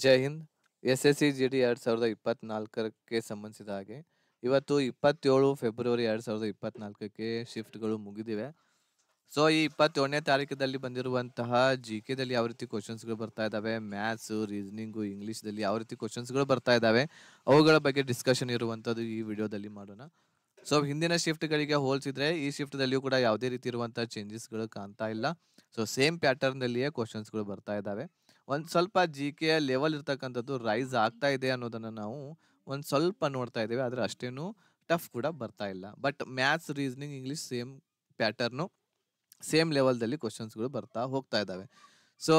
ಜೈ Hind. SSC GD 2024ಕ್ಕೆ ಸಂಬಂಧಿಸಿದ ಹಾಗೆ ಇವತ್ತು 27 ಫೆಬ್ರವರಿ 2024ಕ್ಕೆ ಶಿಫ್ಟ್ಗಳು ಮುಗಿದಿವೆ. ಸೊ ಈ 27ನೇ ತಾರೀಕದಲ್ಲಿ ಬಂದಿರುವಂತಹ GKದಲ್ಲಿ ಯಾವ ರೀತಿ ಕ್ವಶನ್ಸ್ಗಳು ಬರ್ತಾ ಇದ್ದಾವೆ, ಮ್ಯಾಥ್ಸ್, ರೀಸನಿಂಗು, ಇಂಗ್ಲೀಷ್ದಲ್ಲಿ ಯಾವ ರೀತಿ ಕ್ವಶನ್ಸ್ಗಳು ಬರ್ತಾ ಇದ್ದಾವೆ, ಅವುಗಳ ಬಗ್ಗೆ ಡಿಸ್ಕಷನ್ ಇರುವಂಥದ್ದು ಈ ವಿಡಿಯೋದಲ್ಲಿ ಮಾಡೋಣ. ಸೊ ಹಿಂದಿನ ಶಿಫ್ಟ್ಗಳಿಗೆ ಹೋಲಿಸಿದ್ರೆ ಈ ಶಿಫ್ಟ್ದಲ್ಲಿಯೂ ಕೂಡ ಯಾವುದೇ ರೀತಿ ಇರುವಂತಹ ಚೇಂಜಸ್ಗಳು ಕಾಣ್ತಾ ಇಲ್ಲ. ಸೊ ಸೇಮ್ ಪ್ಯಾಟರ್ನ್ನಲ್ಲಿಯೇ ಕ್ವಶನ್ಸ್ಗಳು ಬರ್ತಾ ಇದ್ದಾವೆ. ಒಂದು ಸ್ವಲ್ಪ GK ಲೆವೆಲ್ ಇರ್ತಕ್ಕಂಥದ್ದು ರೈಸ್ ಆಗ್ತಾ ಇದೆ ಅನ್ನೋದನ್ನು ನಾವು ಒಂದು ಸ್ವಲ್ಪ ನೋಡ್ತಾ ಇದ್ದೇವೆ. ಆದರೆ ಅಷ್ಟೇನು ಟಫ್ ಕೂಡ ಬರ್ತಾ ಇಲ್ಲ. But maths, reasoning, English same pattern, same ಲೆವೆಲ್ದಲ್ಲಿ ಕ್ವಶನ್ಸ್ಗಳು ಬರ್ತಾ ಹೋಗ್ತಾ ಇದ್ದಾವೆ. ಸೊ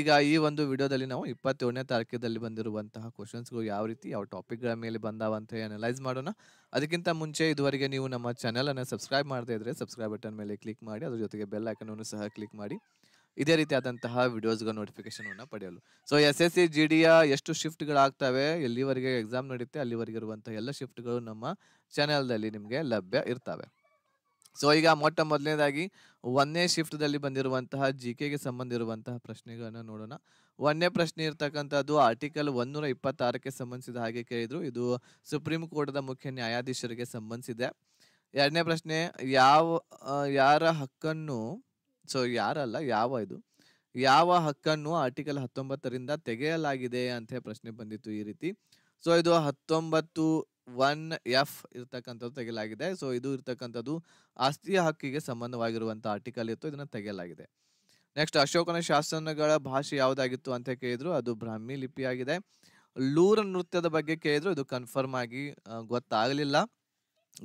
ಈಗ ಈ ಒಂದು ವಿಡಿಯೋದಲ್ಲಿ ನಾವು 27ನೇ ತಾರೀಕದಲ್ಲಿ ಬಂದಿರುವಂತಹ ಕ್ವಶನ್ಸ್ಗಳು ಯಾವ ರೀತಿ ಯಾವ ಟಾಪಿಕ್ಗಳ ಮೇಲೆ ಬಂದಾವಂತ ಅನಲೈಸ್ ಮಾಡೋಣ. ಅದಕ್ಕಿಂತ ಮುಂಚೆ ಇದುವರೆಗೆ ನೀವು ನಮ್ಮ ಚಾನಲನ್ನು ಸಬ್ಸ್ಕ್ರೈಬ್ ಮಾಡದೇ ಇದ್ದರೆ ಸಬ್ಸ್ಕ್ರೈಬ್ ಬಟನ್ ಮೇಲೆ ಕ್ಲಿಕ್ ಮಾಡಿ, ಅದ್ರ ಜೊತೆಗೆ ಬೆಲ್ ಐಕನನ್ನು ಸಹ ಕ್ಲಿಕ್ ಮಾಡಿ ಇದೇ ರೀತಿಯಾದಂತಹ ವಿಡಿಯೋಸ್ಗಳ ನೋಟಿಫಿಕೇಶನ್ ಪಡೆಯಲು. ಸೊ SSC GDಯ ಎಷ್ಟು ಶಿಫ್ಟ್ಗಳಾಗ್ತವೆ, ಎಲ್ಲಿವರೆಗೆ ಎಕ್ಸಾಮ್ ನಡೆಯುತ್ತೆ ಅಲ್ಲಿವರೆಗೆ ಇರುವಂತಹ ಎಲ್ಲ ಶಿಫ್ಟ್ಗಳು ನಮ್ಮ ಚಾನೆಲ್ದಲ್ಲಿ ನಿಮಗೆ ಲಭ್ಯ ಇರ್ತವೆ. ಸೊ ಈಗ ಮೊಟ್ಟ ಮೊದಲನೇದಾಗಿ 1ನೇ ಶಿಫ್ಟ್ದಲ್ಲಿ ಬಂದಿರುವಂತಹ GKಗೆ ಸಂಬಂಧ ಇರುವಂತಹ ಪ್ರಶ್ನೆಗಳನ್ನು ನೋಡೋಣ. 1ನೇ ಪ್ರಶ್ನೆ ಇರ್ತಕ್ಕಂಥದ್ದು ಆರ್ಟಿಕಲ್ 126ಕ್ಕೆ ಸಂಬಂಧಿಸಿದ ಹಾಗೆ ಕೇಳಿದ್ರು. ಇದು ಸುಪ್ರೀಂ ಕೋರ್ಟ್ದ ಮುಖ್ಯ ನ್ಯಾಯಾಧೀಶರಿಗೆ ಸಂಬಂಧಿಸಿದೆ. 2ನೇ ಪ್ರಶ್ನೆ ಯಾರ ಹಕ್ಕನ್ನು, ಸೊ ಯಾರಲ್ಲ ಯಾವ ಹಕ್ಕನ್ನು ಆರ್ಟಿಕಲ್ 19ರಿಂದ ತೆಗೆಯಲಾಗಿದೆ ಅಂತ ಪ್ರಶ್ನೆ ಬಂದಿತ್ತು ಈ ರೀತಿ. ಸೊ ಇದು 19(1)(f) ಇರ್ತಕ್ಕಂಥದ್ದು ತೆಗೆಯಲಾಗಿದೆ. ಸೊ ಇದು ಇರ್ತಕ್ಕಂಥದ್ದು ಆಸ್ತಿಯ ಹಕ್ಕಿಗೆ ಸಂಬಂಧವಾಗಿರುವಂಥ ಆರ್ಟಿಕಲ್ ಇತ್ತು, ಇದನ್ನು ತೆಗೆಯಲಾಗಿದೆ. ನೆಕ್ಸ್ಟ್, ಅಶೋಕನ ಶಾಸನಗಳ ಭಾಷೆ ಯಾವುದಾಗಿತ್ತು ಅಂತ ಕೇಳಿದ್ರು, ಅದು ಬ್ರಾಹ್ಮಿ ಲಿಪಿಯಾಗಿದೆ. ಲೂರ್ ನೃತ್ಯದ ಬಗ್ಗೆ ಕೇಳಿದ್ರು, ಇದು ಕನ್ಫರ್ಮ್ ಆಗಿ ಗೊತ್ತಾಗಲಿಲ್ಲ.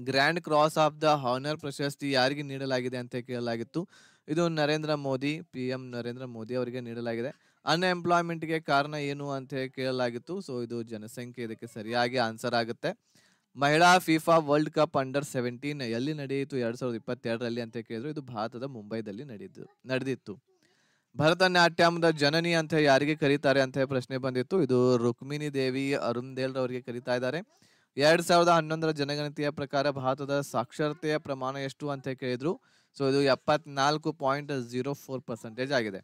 Grand cross of the honour ಪ್ರಶಸ್ತಿ ಯಾರಿಗೆ ನೀಡಲಾಗಿದೆ ಅಂತ ಕೇಳಲಾಗಿತ್ತು, ಇದು ನರೇಂದ್ರ ಮೋದಿ, PM ನರೇಂದ್ರ ಮೋದಿ ಅವರಿಗೆ ನೀಡಲಾಗಿದೆ. ಅನ್ಎಂಪ್ಲಾಯ್ಮೆಂಟ್ಗೆ ಕಾರಣ ಏನು ಅಂತ ಕೇಳಲಾಗಿತ್ತು. ಸೊ ಇದು ಜನಸಂಖ್ಯೆ ಇದಕ್ಕೆ ಸರಿಯಾಗಿ ಆನ್ಸರ್ ಆಗುತ್ತೆ. ಮಹಿಳಾ ಫಿಫಾ ವರ್ಲ್ಡ್ ಕಪ್ ಅಂಡರ್-17 ಎಲ್ಲಿ ನಡೆಯಿತು 2022ರಲ್ಲಿ ಅಂತ ಕೇಳಿದ್ರು, ಇದು ಭಾರತದ ಮುಂಬೈದಲ್ಲಿ ನಡೆದಿತ್ತು. ಭರತನಾಟ್ಯಂದ ಜನನಿ ಅಂತ ಯಾರಿಗೆ ಕರೀತಾರೆ ಅಂತ ಪ್ರಶ್ನೆ ಬಂದಿತ್ತು, ಇದು ರುಕ್ಮಿಣಿ ದೇವಿ ಅರುಂದೇಲ್ ಅವರಿಗೆ ಕರೀತಾ ಇದ್ದಾರೆ. 2011ರ ಜನಗಣತಿಯ ಪ್ರಕಾರ ಭಾರತದ ಸಾಕ್ಷರತೆಯ ಪ್ರಮಾಣ ಎಷ್ಟು ಅಂತ ಕೇಳಿದ್ರು. ಸೊ ಇದು 74.04% ಆಗಿದೆ.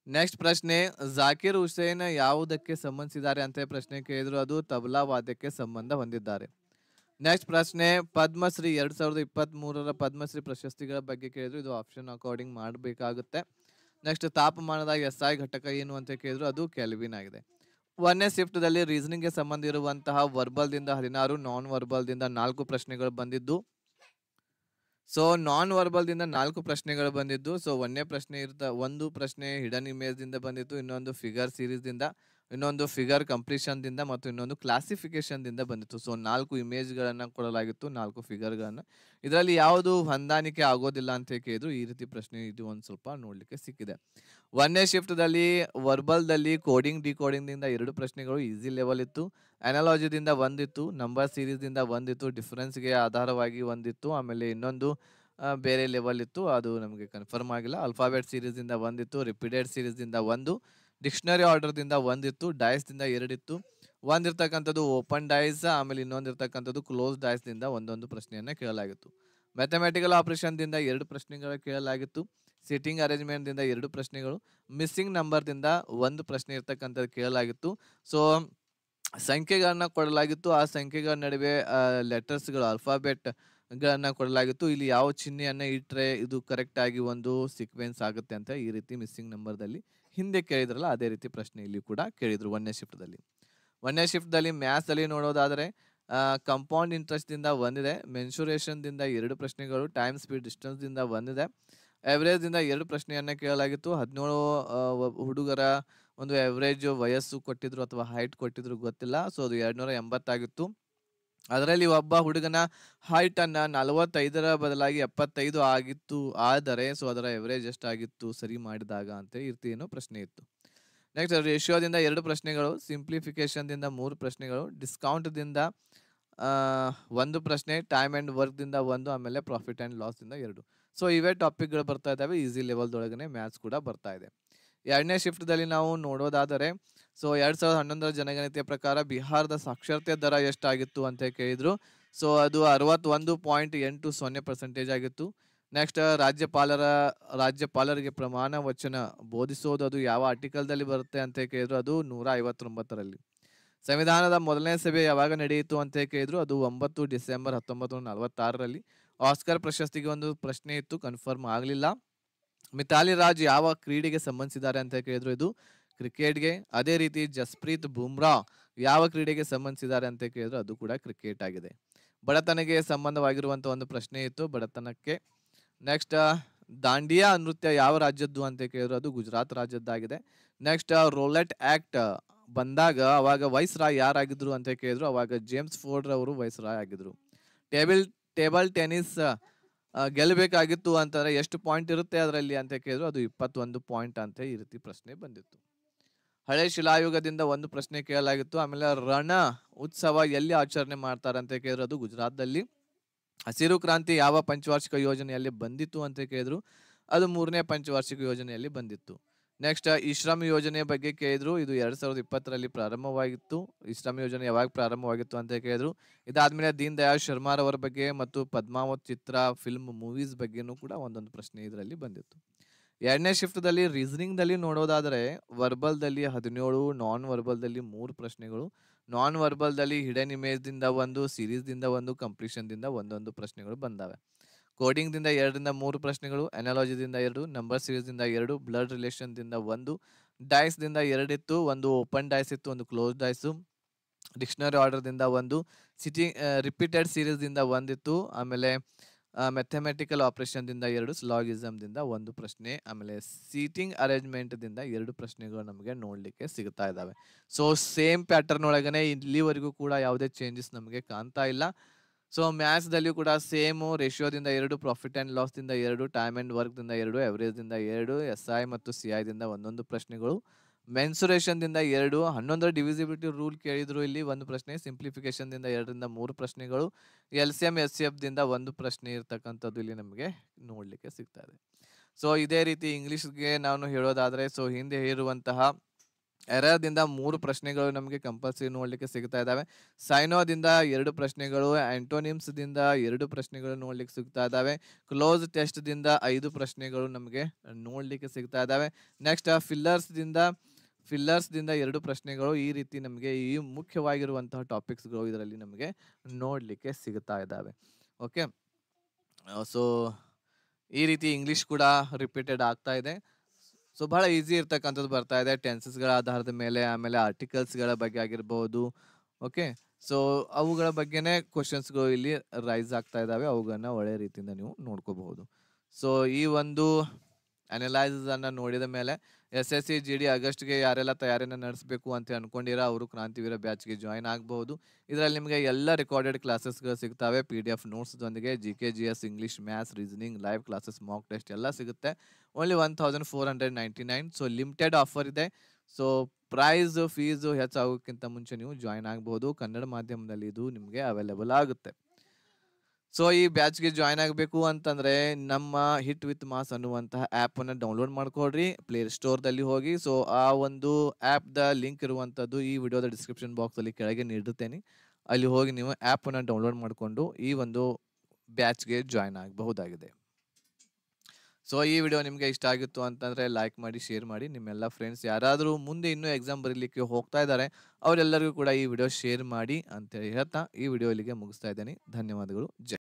ನೆಕ್ಸ್ಟ್ ಪ್ರಶ್ನೆ, ಜಾಕಿರ್ ಹುಸೇನ್ ಯಾವುದಕ್ಕೆ ಸಂಬಂಧಿಸಿದ್ದಾರೆ ಅಂತ ಪ್ರಶ್ನೆ ಕೇಳಿದ್ರು, ಅದು ತಬಲಾ ವಾದ್ಯಕ್ಕೆ ಸಂಬಂಧ ಹೊಂದಿದ್ದಾರೆ. ನೆಕ್ಸ್ಟ್ ಪ್ರಶ್ನೆ, ಪದ್ಮಶ್ರೀ 2023ರ ಪದ್ಮಶ್ರೀ ಪ್ರಶಸ್ತಿಗಳ ಬಗ್ಗೆ ಕೇಳಿದ್ರು, ಇದು ಆಪ್ಷನ್ ಅಕಾರ್ಡಿಂಗ್ ಮಾಡಬೇಕಾಗುತ್ತೆ. ನೆಕ್ಸ್ಟ್, ತಾಪಮಾನದ SI ಘಟಕ ಏನು ಅಂತ ಕೇಳಿದ್ರು, ಅದು ಕೆಲ್ವಿನ್ ಆಗಿದೆ. 1ನೇ ಶಿಫ್ಟ್ದಲ್ಲಿ ರೀಸನಿಂಗ್ಗೆ ಸಂಬಂಧ ಇರುವಂತಹ ವರ್ಬಲ್ದಿಂದ 16, ನಾನ್ ವರ್ಬಲ್ದಿಂದ 4 ಪ್ರಶ್ನೆಗಳು ಬಂದಿದ್ದು. ಸೊ ನಾನ್ ವರ್ಬಲ್ದಿಂದ 4 ಪ್ರಶ್ನೆಗಳು ಬಂದಿದ್ದು. ಸೊ 1ನೇ ಪ್ರಶ್ನೆ ಒಂದು ಪ್ರಶ್ನೆ ಹಿಡನ್ ಇಮೇಜ್ ದಿಂದ ಬಂದಿತ್ತು, ಇನ್ನೊಂದು ಫಿಗರ್ ಸೀರೀಸ್ ದಿಂದ, ಇನ್ನೊಂದು ಫಿಗರ್ ಕಂಪ್ಲೀಷನ್ ದಿಂದ ಮತ್ತು ಇನ್ನೊಂದು ಕ್ಲಾಸಿಫಿಕೇಶನ್ ದಿಂದ ಬಂದಿತ್ತು. ಸೊ 4 ಇಮೇಜ್ಗಳನ್ನು ಕೊಡಲಾಗಿತ್ತು, 4 ಫಿಗರ್ಗಳನ್ನು. ಇದರಲ್ಲಿ ಯಾವುದು ಹೊಂದಾಣಿಕೆ ಆಗೋದಿಲ್ಲ ಅಂತ ಕೇಳಿದ್ರು, ಈ ರೀತಿ ಪ್ರಶ್ನೆ ಇದು ಒಂದು ಸ್ವಲ್ಪ ನೋಡ್ಲಿಕ್ಕೆ ಸಿಕ್ಕಿದೆ. 1ನೇ ಶಿಫ್ಟ್ದಲ್ಲಿ ವರ್ಬಲ್ದಲ್ಲಿ ಕೋಡಿಂಗ್ ಡಿಕೋಡಿಂಗ್ ದಿಂದ 2 ಪ್ರಶ್ನೆಗಳು ಈಸಿ ಲೆವೆಲ್ ಇತ್ತು, ಅನಾಲಜಿದಿಂದ ಒಂದಿತ್ತು, ನಂಬರ್ ಸೀರೀಸ್ ದಿಂದ ಒಂದಿತ್ತು, ಡಿಫರೆನ್ಸ್ಗೆ ಆಧಾರವಾಗಿ ಒಂದಿತ್ತು, ಆಮೇಲೆ ಇನ್ನೊಂದು ಬೇರೆ ಲೆವೆಲ್ ಇತ್ತು, ಅದು ನಮಗೆ ಕನ್ಫರ್ಮ್ ಆಗಿಲ್ಲ. ಅಲ್ಫಾಬೆಟ್ ಸೀರೀಸ್ ದಿಂದ ಒಂದಿತ್ತು, ರಿಪೀಟೆಡ್ ಸೀರೀಸ್ ದಿಂದ ಒಂದು, ಡಿಕ್ಷನರಿ ಆರ್ಡರ್ ದಿಂದ ಒಂದಿತ್ತು, ಡೈಸ್ ದಿಂದ 2 ಇತ್ತು. ಒಂದಿರ್ತಕ್ಕಂಥದ್ದು ಓಪನ್ ಡೈಸ್, ಆಮೇಲೆ ಇನ್ನೊಂದಿರ್ತಕ್ಕಂಥದ್ದು ಕ್ಲೋಸ್ ಡೈಸ್ ದಿಂದ ಒಂದೊಂದು ಪ್ರಶ್ನೆಯನ್ನ ಕೇಳಲಾಗಿತ್ತು. ಮ್ಯಾಥಮೆಟಿಕಲ್ ಆಪರೇಷನ್ ದಿಂದ 2 ಪ್ರಶ್ನೆಗಳು ಕೇಳಲಾಗಿತ್ತು. ಸಿಟಿಂಗ್ ಅರೇಂಜ್ಮೆಂಟ್ ದಿಂದ 2 ಪ್ರಶ್ನೆಗಳು, ಮಿಸ್ಸಿಂಗ್ ನಂಬರ್ ದಿಂದ 1 ಪ್ರಶ್ನೆ ಇರ್ತಕ್ಕಂಥದ್ದು ಕೇಳಲಾಗಿತ್ತು. ಸೊ ಸಂಖ್ಯೆಗಳನ್ನ ಕೊಡಲಾಗಿತ್ತು, ಆ ಸಂಖ್ಯೆಗಳ ನಡುವೆ ಲೆಟರ್ಸ್ಗಳು ಆಲ್ಫಾಬೆಟ್ ಗಳನ್ನ ಕೊಡಲಾಗಿತ್ತು. ಇಲ್ಲಿ ಯಾವ ಚಿಹ್ನೆಯನ್ನ ಇಟ್ಟರೆ ಇದು ಕರೆಕ್ಟ್ ಆಗಿ ಒಂದು ಸೀಕ್ವೆನ್ಸ್ ಆಗುತ್ತೆ ಅಂತ ಈ ರೀತಿ ಮಿಸ್ಸಿಂಗ್ ನಂಬರ್ದಲ್ಲಿ ಹಿಂದೆ ಕೇಳಿದ್ರಲ್ಲ ಅದೇ ರೀತಿ ಪ್ರಶ್ನೆ ಇಲ್ಲಿ ಕೂಡ ಕೇಳಿದ್ರು 1ನೇ ಶಿಫ್ಟ್ದಲ್ಲಿ. 1ನೇ ಶಿಫ್ಟ್ದಲ್ಲಿ ಮ್ಯಾಥ್ಸ್ ಅಲ್ಲಿ ನೋಡೋದಾದ್ರೆ ಕಂಪೌಂಡ್ ಇಂಟ್ರೆಸ್ಟ್ ದಿಂದ ಒಂದಿದೆ, ಮೆನ್ಸುರೇಷನ್ ದಿಂದ 2 ಪ್ರಶ್ನೆಗಳು, ಟೈಮ್ ಸ್ಪೀಡ್ ಡಿಸ್ಟೆನ್ಸ್ ದಿಂದ ಒಂದಿದೆ, ಎವರೇಜ್ ದಿಂದ 2 ಪ್ರಶ್ನೆಯನ್ನ ಕೇಳಲಾಗಿತ್ತು. 17 ಹುಡುಗರ ಒಂದು ಎವರೇಜ್ ವಯಸ್ಸು ಕೊಟ್ಟಿದ್ರು ಅಥವಾ ಹೈಟ್ ಕೊಟ್ಟಿದ್ರು ಗೊತ್ತಿಲ್ಲ. ಸೊ ಅದು 280 ಆಗಿತ್ತು. ಅದರಲ್ಲಿ ಒಬ್ಬ ಹುಡುಗನ ಹೈಟ್ ಅನ್ನ 45ರ ಬದಲಾಗಿ 75 ಆಗಿತ್ತು. ಆದರೆ ಸೊ ಅದರ ಎವರೇಜ್ ಎಷ್ಟಾಗಿತ್ತು ಸರಿ ಮಾಡಿದಾಗ ಅಂತ ಏನೋ ಪ್ರಶ್ನೆ ಇತ್ತು. ನೆಕ್ಸ್ಟ್, ರೇಷಿಯೋದಿಂದ 2 ಪ್ರಶ್ನೆಗಳು, ಸಿಂಪ್ಲಿಫಿಕೇಶನ್ ದಿಂದ 3 ಪ್ರಶ್ನೆಗಳು, ಡಿಸ್ಕೌಂಟ್ ದಿಂದ 1 ಪ್ರಶ್ನೆ, ಟೈಮ್ ಅಂಡ್ ವರ್ಕ್ ದಿಂದ 1, ಆಮೇಲೆ ಪ್ರಾಫಿಟ್ ಅಂಡ್ ಲಾಸ್ ದಿಂದ 2. ಸೊ ಇವೇ ಟಾಪಿಕ್ಗಳು ಬರ್ತಾ ಇದ್ದಾವೆ. ಈಸಿ ಲೆವೆಲ್ದೊಳಗನೆ ಮ್ಯಾಥ್ಸ್ ಕೂಡ ಬರ್ತಾ ಇದೆ. 2ನೇ ಶಿಫ್ಟ್ದಲ್ಲಿ ನಾವು ನೋಡೋದಾದರೆ ಸೊ 2011ರ ಜನಗಣತಿಯ ಪ್ರಕಾರ ಬಿಹಾರದ ಸಾಕ್ಷರತೆ ದರ ಎಷ್ಟಾಗಿತ್ತು ಅಂತ ಕೇಳಿದ್ರು. ಸೊ ಅದು 61.80% ಆಗಿತ್ತು. ನೆಕ್ಸ್ಟ್ ರಾಜ್ಯಪಾಲರಿಗೆ ಪ್ರಮಾಣ ವಚನ ಬೋಧಿಸೋದು ಅದು ಯಾವ ಆರ್ಟಿಕಲ್ದಲ್ಲಿ ಬರುತ್ತೆ ಅಂತ ಕೇಳಿದ್ರು, ಅದು 159ರಲ್ಲಿ. ಸಂವಿಧಾನದ ಮೊದಲನೇ ಸಭೆ ಯಾವಾಗ ನಡೆಯಿತು ಅಂತ ಕೇಳಿದ್ರು, ಅದು 9 ಡಿಸೆಂಬರ್ 1946ರಲ್ಲಿ. ಆಸ್ಕರ್ ಪ್ರಶಸ್ತಿಗೆ ಒಂದು ಪ್ರಶ್ನೆ ಇತ್ತು, ಕನ್ಫರ್ಮ್ ಆಗಲಿಲ್ಲ. ಮಿತಾಲಿ ರಾಜ್ ಯಾವ ಕ್ರೀಡೆಗೆ ಸಂಬಂಧಿಸಿದ್ದಾರೆ ಅಂತ ಕೇಳಿದ್ರು, ಇದು ಕ್ರಿಕೆಟ್ಗೆ. ಅದೇ ರೀತಿ ಜಸ್ಪ್ರೀತ್ ಬುಮ್ರಾ ಯಾವ ಕ್ರೀಡೆಗೆ ಸಂಬಂಧಿಸಿದ್ದಾರೆ ಅಂತ ಕೇಳಿದ್ರು, ಅದು ಕೂಡ ಕ್ರಿಕೆಟ್ ಆಗಿದೆ. ಬಡತನಕ್ಕೆ ಸಂಬಂಧವಾಗಿರುವಂತ ಒಂದು ಪ್ರಶ್ನೆ ಇತ್ತು, ಬಡತನಕ್ಕೆ. ನೆಕ್ಸ್ಟ್ ದಾಂಡಿಯಾ ನೃತ್ಯ ಯಾವ ರಾಜ್ಯದ್ದು ಅಂತ ಕೇಳಿದ್ರು, ಅದು ಗುಜರಾತ್ ರಾಜ್ಯದ್ದಾಗಿದೆ. ನೆಕ್ಸ್ಟ್ ರೋಲೆಟ್ ಆಕ್ಟ್ ಬಂದಾಗ ಅವಾಗ ವೈಸ್ ರಾಯ್ ಯಾರಾಗಿದ್ರು ಅಂತ ಕೇಳಿದ್ರು, ಅವಾಗ ಜೇಮ್ಸ್ ಫೋರ್ಡ್ ಅವರು ವೈಸ್ ರಾಯ್ ಆಗಿದ್ರು. ಟೇಬಲ್ ಟೆನ್ನಿಸ್ ಗೆಲ್ಲಬೇಕಾಗಿತ್ತು ಅಂತಂದ್ರೆ ಎಷ್ಟು ಪಾಯಿಂಟ್ ಇರುತ್ತೆ ಅದರಲ್ಲಿ ಅಂತ ಕೇಳಿದ್ರು, ಅದು 21 ಪಾಯಿಂಟ್ ಅಂತ ಈ ರೀತಿ ಪ್ರಶ್ನೆ ಬಂದಿತ್ತು. ಹಳೆ ಶಿಲಾಯುಗದಿಂದ ಒಂದು ಪ್ರಶ್ನೆ ಕೇಳಲಾಗಿತ್ತು. ಆಮೇಲೆ ರಣ ಉತ್ಸವ ಎಲ್ಲಿ ಆಚರಣೆ ಮಾಡ್ತಾರೆ ಅಂತ ಕೇಳಿದ್ರು, ಅದು ಗುಜರಾತ್ದಲ್ಲಿ. ಹಸಿರು ಕ್ರಾಂತಿ ಯಾವ ಪಂಚವಾರ್ಷಿಕ ಯೋಜನೆಯಲ್ಲಿ ಬಂದಿತ್ತು ಅಂತ ಕೇಳಿದ್ರು, ಅದು 3ನೇ ಪಂಚವಾರ್ಷಿಕ ಯೋಜನೆಯಲ್ಲಿ ಬಂದಿತ್ತು. ನೆಕ್ಸ್ಟ್ ಈ ಶ್ರಮ್ ಯೋಜನೆ ಬಗ್ಗೆ ಕೇಳಿದ್ರು, ಇದು 2020ರಲ್ಲಿ ಪ್ರಾರಂಭವಾಗಿತ್ತು. ಈ ಶ್ರಮ್ ಯೋಜನೆ ಯಾವಾಗ ಪ್ರಾರಂಭವಾಗಿತ್ತು ಅಂತ ಕೇಳಿದ್ರು. ಇದಾದ್ಮೇಲೆ ದೀನ್ ದಯಾಳ್ ಶರ್ಮಾರವರ ಬಗ್ಗೆ ಮತ್ತು ಪದ್ಮಾವತ್ ಚಿತ್ರ ಫಿಲ್ಮ್ ಮೂವೀಸ್ ಬಗ್ಗೆನೂ ಕೂಡ ಒಂದೊಂದು ಪ್ರಶ್ನೆ ಇದರಲ್ಲಿ ಬಂದಿತ್ತು. 2ನೇ ಶಿಫ್ಟ್ದಲ್ಲಿ ರೀಸನಿಂಗ್ದಲ್ಲಿ ನೋಡೋದಾದ್ರೆ ವರ್ಬಲ್ದಲ್ಲಿ 17, ನಾನ್ ವರ್ಬಲ್ದಲ್ಲಿ 3 ಪ್ರಶ್ನೆಗಳು. ನಾನ್ ವರ್ಬಲ್ದಲ್ಲಿ ಹಿಡನ್ ಇಮೇಜ್ದಿಂದ ಒಂದು, ಸೀರೀಸ್ದಿಂದ ಒಂದು, ಕಂಪ್ಲೀಷನ್ದಿಂದ ಒಂದೊಂದು ಪ್ರಶ್ನೆಗಳು ಬಂದಾವೆ. ಕೋಡಿಂಗ್ದಿಂದ 2ರಿಂದ 3 ಪ್ರಶ್ನೆಗಳು, ಅನಾಲಜಿದಿಂದ 2, ನಂಬರ್ ಸೀರೀಸ್ದಿಂದ 2, ಬ್ಲಡ್ ರಿಲೇಷನ್ದಿಂದ 1, ಡೈಸ್ದಿಂದ 2 ಇತ್ತು, ಒಂದು ಓಪನ್ ಡೈಸ್ ಇತ್ತು, ಒಂದು ಕ್ಲೋಸ್ ಡೈಸು. ಡಿಕ್ಷನರಿ ಆರ್ಡರ್ದಿಂದ 1, ರಿಪೀಟೆಡ್ ಸೀರೀಸ್ದಿಂದ 1 ಇತ್ತು. ಆಮೇಲೆ ಮ್ಯಾಥಮೆಟಿಕಲ್ ಆಪರೇಷನ್ದಿಂದ 2, ಸ್ಲಾಗಿಸಮ್ದಿಂದ 1 ಪ್ರಶ್ನೆ. ಆಮೇಲೆ ಸೀಟಿಂಗ್ ಅರೇಂಜ್ಮೆಂಟ್ದಿಂದ 2 ಪ್ರಶ್ನೆಗಳು ನಮಗೆ ನೋಡ್ಲಿಕ್ಕೆ ಸಿಗ್ತಾ ಇದ್ದಾವೆ. ಸೊ ಸೇಮ್ ಪ್ಯಾಟರ್ನ್ ಒಳಗನೆ ಇಲ್ಲಿವರೆಗೂ ಕೂಡ ಯಾವುದೇ ಚೇಂಜಸ್ ನಮಗೆ ಕಾಣ್ತಾ ಇಲ್ಲ. ಸೊ ಮ್ಯಾಥ್ಸ್ ಕೂಡ ಸೇಮ್ ರೇಷಿಯೋದಿಂದ 2, ಪ್ರಾಫಿಟ್ ಅಂಡ್ ಲಾಸ್ ದಿಂದ 2, ಟೈಮ್ ಅಂಡ್ ವರ್ಕ್ ದಿಂದ 2, ಎವರೇಜ್ ದಿಂದ 2, SI ಮತ್ತು CI ದಿಂದ ಒಂದೊಂದು ಪ್ರಶ್ನೆಗಳು. ಮೆನ್ಸುರೇಷನ್ ದಿಂದ 2, 11 ಡಿವಿಸಿಬಿಲಿಟಿ ರೂಲ್ ಕೇಳಿದ್ರು ಇಲ್ಲಿ ಒಂದು ಪ್ರಶ್ನೆ. ಸಿಂಪ್ಲಿಫಿಕೇಶನ್ ದಿಂದ 2ರಿಂದ 3 ಪ್ರಶ್ನೆಗಳು. LCM SCF ದಿಂದ ಒಂದು ಪ್ರಶ್ನೆ ಇರ್ತಕ್ಕಂಥದ್ದು ಇಲ್ಲಿ ನಮಗೆ ನೋಡ್ಲಿಕ್ಕೆ ಸಿಗ್ತಾ ಇದೆ. ಸೊ ಇದೇ ರೀತಿ ಇಂಗ್ಲಿಷ್ಗೆ ನಾನು ಹೇಳೋದಾದ್ರೆ, ಸೊ ಹಿಂದೆ ಇರುವಂತಹ ಎರದಿಂದ 3 ಪ್ರಶ್ನೆಗಳು ನಮಗೆ ಕಂಪಲ್ಸರಿ ನೋಡ್ಲಿಕ್ಕೆ ಸಿಗ್ತಾ ಇದಾವೆ. ಸೈನೋದಿಂದ 2 ಪ್ರಶ್ನೆಗಳು, ಆಂಟೋನಿಮ್ಸ್ ದಿಂದ 2 ಪ್ರಶ್ನೆಗಳು ನೋಡ್ಲಿಕ್ಕೆ ಸಿಗ್ತಾ ಇದಾವೆ. ಕ್ಲೋಸ್ ಟೆಸ್ಟ್ ದಿಂದ 5 ಪ್ರಶ್ನೆಗಳು ನಮಗೆ ನೋಡ್ಲಿಕ್ಕೆ ಸಿಗ್ತಾ ಇದಾವೆ. ನೆಕ್ಸ್ಟ್ ಫಿಲ್ಲರ್ಸ್ ದಿಂದ 2 ಪ್ರಶ್ನೆಗಳು. ಈ ರೀತಿ ನಮಗೆ ಈ ಮುಖ್ಯವಾಗಿರುವಂತಹ ಟಾಪಿಕ್ಸ್ಗಳು ಇದರಲ್ಲಿ ನಮಗೆ ನೋಡ್ಲಿಕ್ಕೆ ಸಿಗ್ತಾ ಇದ್ದಾವೆ. ಓಕೆ, ಸೊ ಈ ರೀತಿ ಇಂಗ್ಲಿಷ್ ಕೂಡ ರಿಪೀಟೆಡ್ ಆಗ್ತಾ ಇದೆ. ಸೊ ಬಹಳ ಈಸಿ ಇರ್ತಕ್ಕಂಥದ್ದು ಬರ್ತಾ ಇದೆ ಟೆನ್ಸಸ್ಗಳ ಆಧಾರದ ಮೇಲೆ. ಆಮೇಲೆ ಆರ್ಟಿಕಲ್ಸ್ಗಳ ಬಗ್ಗೆ ಆಗಿರ್ಬೋದು. ಓಕೆ, ಸೊ ಅವುಗಳ ಬಗ್ಗೆನೇ ಕ್ವಶನ್ಸ್ಗಳು ಇಲ್ಲಿ ರೈಸ್ ಆಗ್ತಾ ಇದ್ದಾವೆ. ಅವುಗಳನ್ನ ಒಳ್ಳೆ ರೀತಿಯಿಂದ ನೀವು ನೋಡ್ಕೋಬಹುದು. ಸೊ ಈ ಒಂದು ಅನಲೈಸಸ್ ಅನ್ನ ನೋಡಿದ ಮೇಲೆ SSC GD ಆಗಸ್ಟ್ಗೆ ಯಾರೆಲ್ಲ ತಯಾರಿನ ನಡೆಸಬೇಕು ಅಂತ ಅನ್ಕೊಂಡಿರ ಅವರು ಕ್ರಾಂತಿವೀರ ಬ್ಯಾಚ್ಗೆ ಜಾಯಿನ್ ಆಗಬಹುದು. ಇದರಲ್ಲಿ ನಿಮಗೆ ಎಲ್ಲ ರೆಕಾರ್ಡೆಡ್ ಕ್ಲಾಸಸ್ಗಳು ಸಿಗ್ತವೆ, PDF ನೋಟ್ಸ್ ಜೊತೆಗೆ GK GS English maths reasoning live classes mock test ಎಲ್ಲ ಸಿಗುತ್ತೆ. ಓನ್ಲಿ 1499. ಸೊ ಲಿಮಿಟೆಡ್ ಆಫರ್ ಇದೆ. ಸೊ ಪ್ರೈಸ್ ಫೀಸು ಹೆಚ್ಚಾಗೋಕ್ಕಿಂತ ಮುಂಚೆ ನೀವು ಜಾಯಿನ್ ಆಗಬಹುದು. ಕನ್ನಡ ಮಾಧ್ಯಮದಲ್ಲಿ ಇದು ನಿಮಗೆ ಅವೈಲೇಬಲ್ ಆಗುತ್ತೆ. ಸೊ ಈ ಬ್ಯಾಚ್ಗೆ ಜಾಯ್ನ್ ಆಗಬೇಕು ಅಂತಂದ್ರೆ ನಮ್ಮ ಹಿಟ್ ವಿತ್ ಮಾಸ್ ಅನ್ನುವಂತಹ ಆ್ಯಪ್ ಅನ್ನು ಡೌನ್ಲೋಡ್ ಮಾಡ್ಕೊಳ್ರಿ ಪ್ಲೇ ಸ್ಟೋರ್ದಲ್ಲಿ ಹೋಗಿ. ಸೊ ಆ ಒಂದು ಆ್ಯಪ್ ದ ಲಿಂಕ್ ಇರುವಂಥದ್ದು ಈ ವಿಡಿಯೋದ ಡಿಸ್ಕ್ರಿಪ್ಷನ್ ಬಾಕ್ಸ್ ಅಲ್ಲಿ ಕೆಳಗೆ ನೀಡಿರ್ತೇನೆ. ಅಲ್ಲಿ ಹೋಗಿ ನೀವು ಆ್ಯಪ್ ಅನ್ನು ಡೌನ್ಲೋಡ್ ಮಾಡಿಕೊಂಡು ಈ ಒಂದು ಬ್ಯಾಚ್ಗೆ ಜಾಯ್ನ್ ಆಗಬಹುದಾಗಿದೆ. ಸೊ ಈ ವಿಡಿಯೋ ನಿಮಗೆ ಇಷ್ಟ ಆಗಿತ್ತು ಅಂತಂದ್ರೆ ಲೈಕ್ ಮಾಡಿ, ಶೇರ್ ಮಾಡಿ. ನಿಮ್ಮೆಲ್ಲ ಫ್ರೆಂಡ್ಸ್ ಯಾರಾದರೂ ಮುಂದೆ ಇನ್ನೂ ಎಕ್ಸಾಮ್ ಬರೀಲಿಕ್ಕೆ ಹೋಗ್ತಾ ಇದ್ದಾರೆ ಅವರೆಲ್ಲರಿಗೂ ಕೂಡ ಈ ವಿಡಿಯೋ ಶೇರ್ ಮಾಡಿ ಅಂತ ಹೇಳ್ತಾ ಈ ವಿಡಿಯೋ ಇಲ್ಲಿಗೆ ಮುಗಿಸ್ತಾ ಇದ್ದೇನೆ. ಧನ್ಯವಾದಗಳು. ಜೈ